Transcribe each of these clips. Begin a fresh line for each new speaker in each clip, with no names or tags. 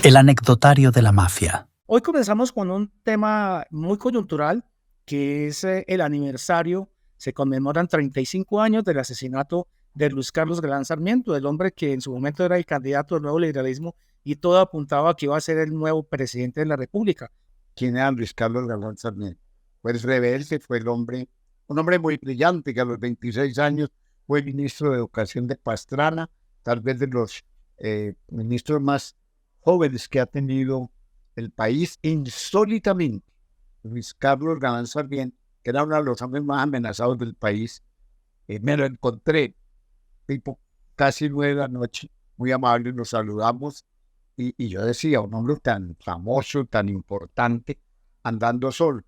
El anecdotario de la mafia.
Hoy comenzamos con un tema muy coyuntural, que es el aniversario. Se conmemoran 35 años del asesinato de Luis Carlos Galán Sarmiento, el hombre que en su momento era el candidato del nuevo liberalismo y todo apuntaba a que iba a ser el nuevo presidente de la República.
¿Quién era Luis Carlos Galán Sarmiento? Pues rebelde, fue un hombre muy brillante que a los 26 años fue ministro de Educación de Pastrana, tal vez de los ministros más jóvenes que ha tenido el país. Insólitamente, Luis Carlos Galán Sarmiento, que era uno de los hombres más amenazados del país, me lo encontré, tipo casi 9 de la noche, muy amable, nos saludamos, y yo decía, un hombre tan famoso, tan importante, andando solo.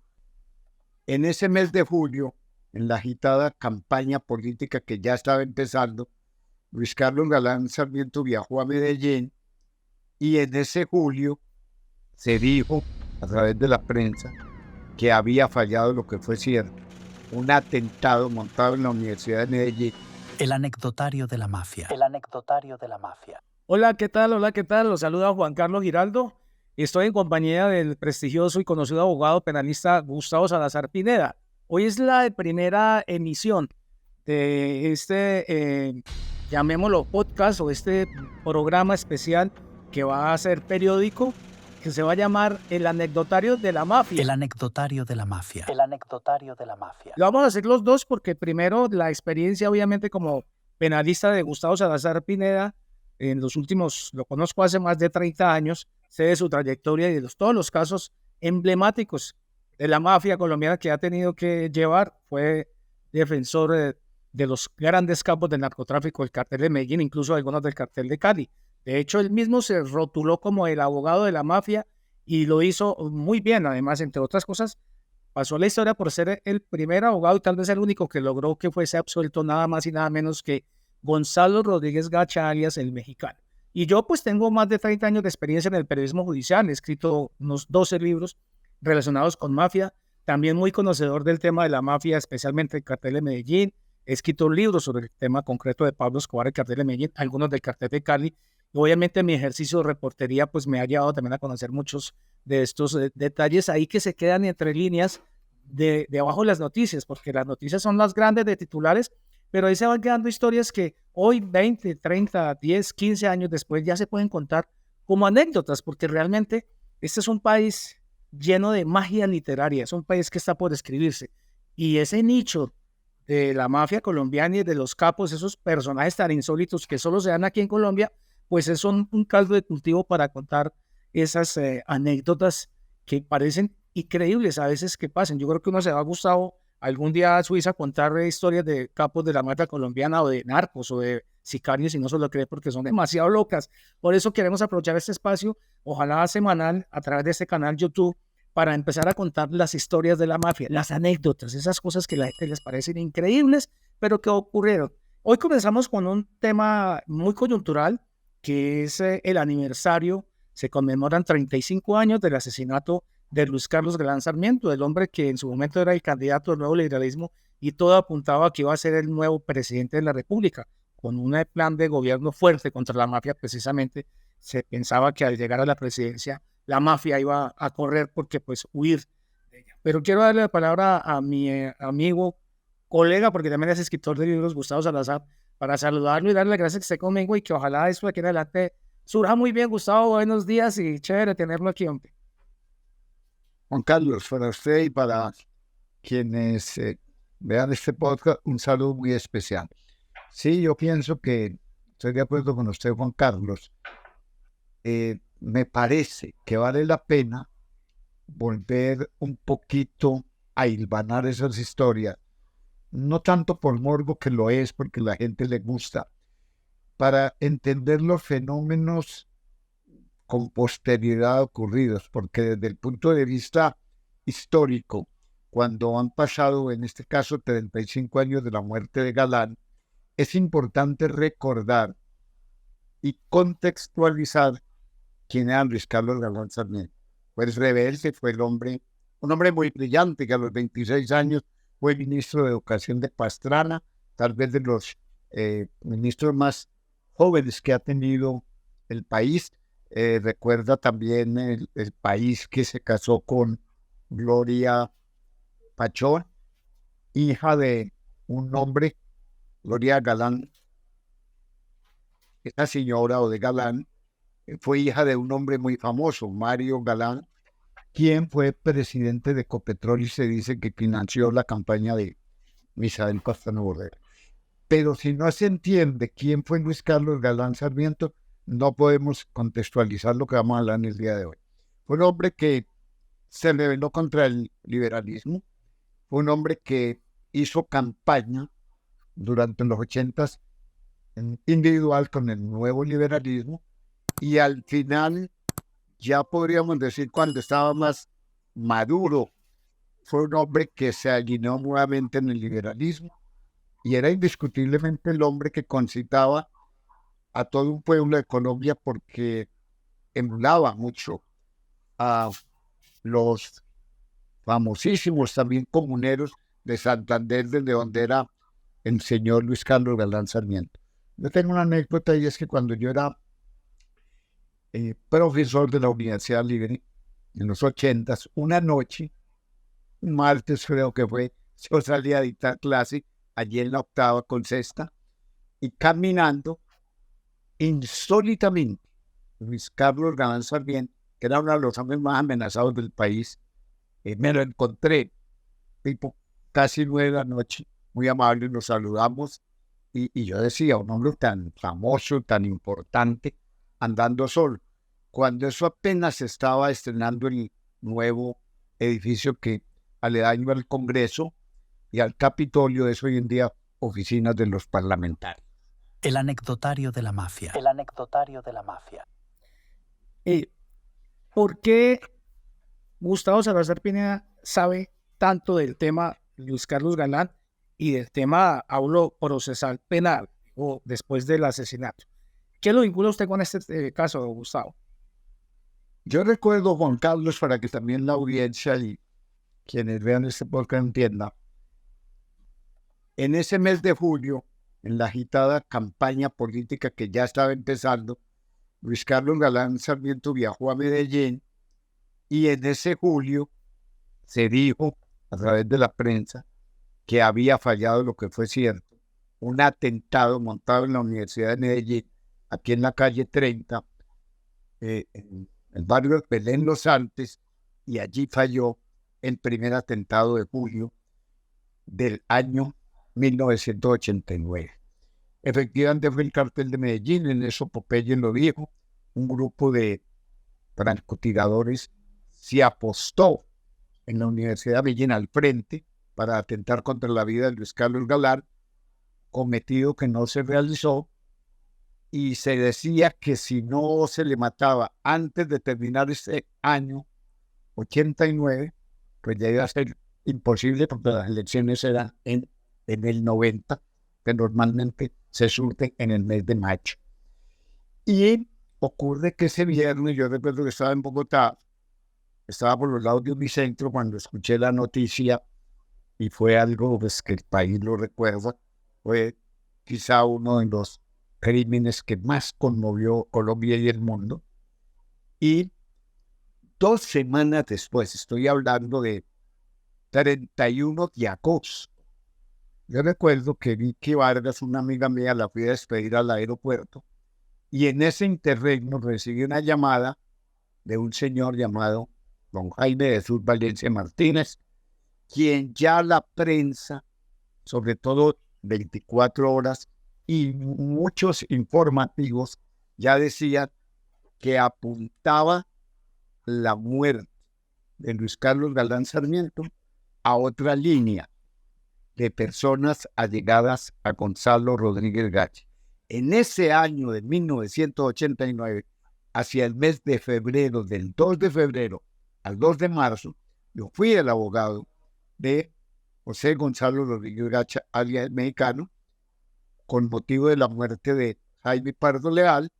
En ese mes de julio, en la agitada campaña política que ya estaba empezando, Luis Carlos Galán Sarmiento viajó a Medellín, y en ese julio se dijo a través de la prensa que había fallado lo que fue cierto, un atentado montado en la Universidad de Medellín.
El anecdotario de la mafia. El anecdotario de la mafia.
Hola, ¿qué tal? Hola, ¿qué tal? Los saluda Juan Carlos Giraldo. Estoy en compañía del prestigioso y conocido abogado penalista Gustavo Salazar Pineda. Hoy es la primera emisión de este, llamémoslo podcast, o este programa especial que va a ser periódico, que se va a llamar El anecdotario de la mafia.
El anecdotario de la mafia. El anecdotario de la mafia.
Lo vamos a hacer los dos porque primero la experiencia, obviamente, como penalista de Gustavo Salazar Pineda, en los últimos, lo conozco hace más de 30 años, sé de su trayectoria y de todos los casos emblemáticos de la mafia colombiana que ha tenido que llevar. Fue defensor de los grandes capos del narcotráfico, el cartel de Medellín, incluso algunos del cartel de Cali. De hecho, él mismo se rotuló como el abogado de la mafia y lo hizo muy bien. Además, entre otras cosas, pasó la historia por ser el primer abogado y tal vez el único que logró que fuese absuelto nada más y nada menos que Gonzalo Rodríguez Gacha, alias el Mexicano. Y yo pues tengo más de 30 años de experiencia en el periodismo judicial. He escrito unos 12 libros relacionados con mafia. También muy conocedor del tema de la mafia, especialmente el cartel de Medellín. He escrito libros sobre el tema concreto de Pablo Escobar, el cartel de Medellín, algunos del cartel de Cali. Y obviamente mi ejercicio de reportería pues me ha llevado también a conocer muchos de estos detalles ahí que se quedan entre líneas de abajo de las noticias, porque las noticias son las grandes de titulares, pero ahí se van quedando historias que hoy, 20, 30, 10, 15 años después, ya se pueden contar como anécdotas, porque realmente este es un país lleno de magia literaria, es un país que está por escribirse, y ese nicho de la mafia colombiana y de los capos, esos personajes tan insólitos que solo se dan aquí en Colombia, pues es un caldo de cultivo para contar esas anécdotas que parecen increíbles a veces que pasen. Yo creo que uno se va a gustar algún día a Suiza contar historias de capos de la mafia colombiana o de narcos o de sicarios y no se lo cree porque son demasiado locas. Por eso queremos aprovechar este espacio, ojalá semanal, a través de este canal YouTube, para empezar a contar las historias de la mafia, las anécdotas, esas cosas que a la gente les parecen increíbles, pero que ocurrieron. Hoy comenzamos con un tema muy coyuntural, que es el aniversario. Se conmemoran 35 años del asesinato de Luis Carlos Galán Sarmiento, el hombre que en su momento era el candidato del nuevo liberalismo y todo apuntaba a que iba a ser el nuevo presidente de la República, con un plan de gobierno fuerte contra la mafia. Precisamente se pensaba que al llegar a la presidencia la mafia iba a correr porque pues huir de ella. Pero quiero darle la palabra a mi amigo, colega, porque también es escritor de libros, Gustavo Salazar, para saludarlo y darle las gracias que esté conmigo y que ojalá esto de aquí en adelante surja muy bien. Gustavo, buenos días y chévere tenerlo aquí, hombre.
Juan Carlos, para usted y para quienes vean este podcast, un saludo muy especial. Sí, yo pienso que estoy de acuerdo con usted, Juan Carlos. Me parece que vale la pena volver un poquito a hilvanar esas historias, no tanto por morbo, que lo es, porque a la gente le gusta, para entender los fenómenos con posterioridad ocurridos, porque desde el punto de vista histórico, cuando han pasado, en este caso, 35 años de la muerte de Galán, es importante recordar y contextualizar quién era Luis Carlos Galán Sarmiento. Pues rebelde, fue un hombre muy brillante que a los 26 años fue ministro de Educación de Pastrana, tal vez de los ministros más jóvenes que ha tenido el país. Recuerda también el país que se casó con Gloria Pachón, hija de un hombre, Gloria Galán. Esta señora o de Galán fue hija de un hombre muy famoso, Mario Galán, quien fue presidente de Ecopetrol y se dice que financió la campaña de Misael Pastrana Borrero. Pero si no se entiende quién fue Luis Carlos Galán Sarmiento, no podemos contextualizar lo que vamos a hablar en el día de hoy. Fue un hombre que se rebeló contra el liberalismo, fue un hombre que hizo campaña durante los 80s individual con el nuevo liberalismo y al final, ya podríamos decir cuando estaba más maduro, fue un hombre que se alineó nuevamente en el liberalismo y era indiscutiblemente el hombre que concitaba a todo un pueblo de Colombia porque emulaba mucho a los famosísimos también comuneros de Santander, desde donde era el señor Luis Carlos Galán Sarmiento. Yo tengo una anécdota y es que cuando yo era profesor de la Universidad Libre en los 80s, una noche, un martes creo que fue, yo salí a dictar clase allí en la octava con sexta y caminando insólitamente Luis Carlos Galán Sarmiento, que era uno de los hombres más amenazados del país, me lo encontré tipo casi 9 de la noche, muy amable, nos saludamos y yo decía, un hombre tan famoso, tan importante, andando solo. Cuando eso apenas estaba estrenando el nuevo edificio que aledaño al Congreso y al Capitolio es hoy en día oficinas de los parlamentarios.
El anecdotario de la mafia. El anecdotario de la mafia.
¿Por qué Gustavo Salazar Pineda sabe tanto del tema Luis Carlos Galán y del tema hablo procesal penal o después del asesinato? ¿Qué lo vincula usted con este caso, Gustavo?
Yo recuerdo, Juan Carlos, para que también la audiencia y quienes vean este podcast entiendan, en ese mes de julio, en la agitada campaña política que ya estaba empezando, Luis Carlos Galán Sarmiento viajó a Medellín y en ese julio se dijo a través de la prensa que había fallado, lo que fue cierto, un atentado montado en la Universidad de Medellín, aquí en la calle 30, en el barrio de Belén Los Andes, y allí falló el primer atentado de julio del año 1989. Efectivamente fue el cartel de Medellín, en eso Popeye lo dijo, un grupo de francotiradores se apostó en la Universidad de Medellín al frente para atentar contra la vida de Luis Carlos Galán, cometido que no se realizó, y se decía que si no se le mataba antes de terminar ese año 89, pues ya iba a ser imposible porque las elecciones eran en el 90, que normalmente se surten en el mes de mayo. Y ocurre que ese viernes, yo recuerdo que estaba en Bogotá, estaba por los lados de Unicentro cuando escuché la noticia y fue algo pues, que el país lo recuerda, fue quizá uno de los crímenes que más conmovió Colombia y el mundo. Y 2 semanas después, estoy hablando de 31 de agosto, yo recuerdo que Vicky Vargas, una amiga mía, la fui a despedir al aeropuerto y en ese interregno recibí una llamada de un señor llamado don Jaime Jesús Valencia Martínez, quien ya la prensa, sobre todo 24 horas y muchos informativos, ya decían que apuntaba la muerte de Luis Carlos Galán Sarmiento a otra línea de personas allegadas a Gonzalo Rodríguez Gache. En ese año de 1989, hacia el mes de febrero, del 2 de febrero al 2 de marzo, yo fui el abogado de José Gonzalo Rodríguez Gacha, alias el Mexicano, con motivo de la muerte de Jaime Pardo Leal.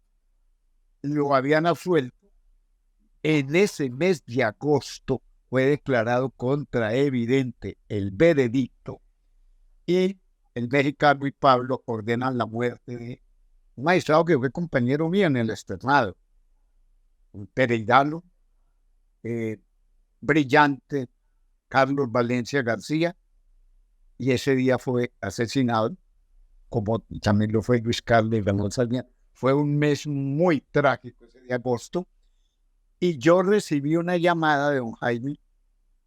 Lo habían absuelto. En ese mes de agosto fue declarado contraevidente el veredicto y el Mexicano y Pablo ordenan la muerte de un magistrado que fue compañero mío en el externado, un pereirano, brillante, Carlos Valencia García, y ese día fue asesinado, como también lo fue Luis Carlos Galán Sarmiento. Fue un mes muy trágico ese de agosto, y yo recibí una llamada de don Jaime,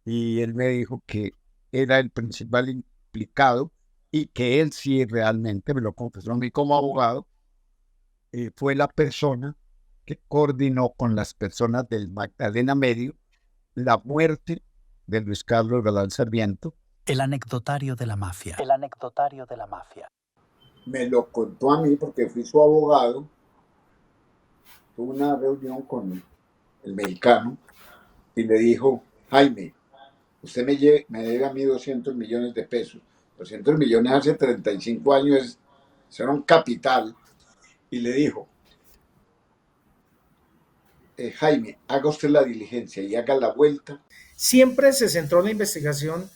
y él me dijo que era el principal implicado, y que él sí realmente, me lo confesó a mí como abogado, fue la persona que coordinó con las personas del Magdalena Medio la muerte de Luis Carlos Galán Sarmiento.
El anecdotario de la mafia. El anecdotario de la mafia.
Me lo contó a mí porque fui su abogado. Tuve una reunión con el mexicano y le dijo: Jaime, usted me debe a mí 200 millones de pesos. 200 millones hace 35 años era un capital. Y le dijo: Jaime, haga usted la diligencia y haga la vuelta.
Siempre se centró la investigación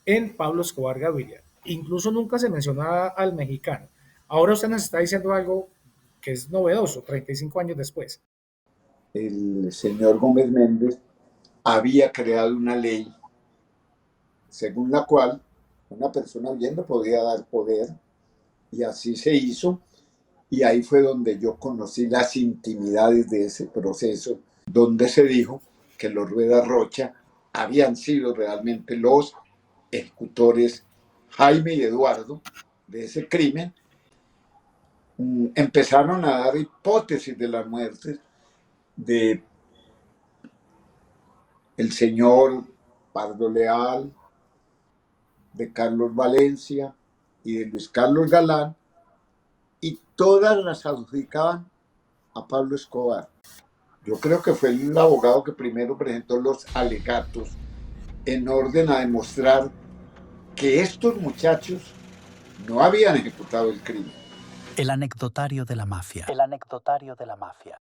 en Pablo Escobar Gaviria. Incluso nunca se mencionaba al mexicano. Ahora usted nos está diciendo algo que es novedoso, 35 años después.
El señor Gómez Méndez había creado una ley según la cual una persona bien no podía dar poder, y así se hizo, y ahí fue donde yo conocí las intimidades de ese proceso, donde se dijo que los Rueda Rocha habían sido realmente los ejecutores, Jaime y Eduardo, de ese crimen. Empezaron a dar hipótesis de las muertes de el señor Pardo Leal, de Carlos Valencia y de Luis Carlos Galán, y todas las adjudicaban a Pablo Escobar. Yo creo que fue el abogado que primero presentó los alegatos en orden a demostrar que estos muchachos no habían ejecutado el crimen.
El anecdotario de la mafia. El anecdotario de la mafia.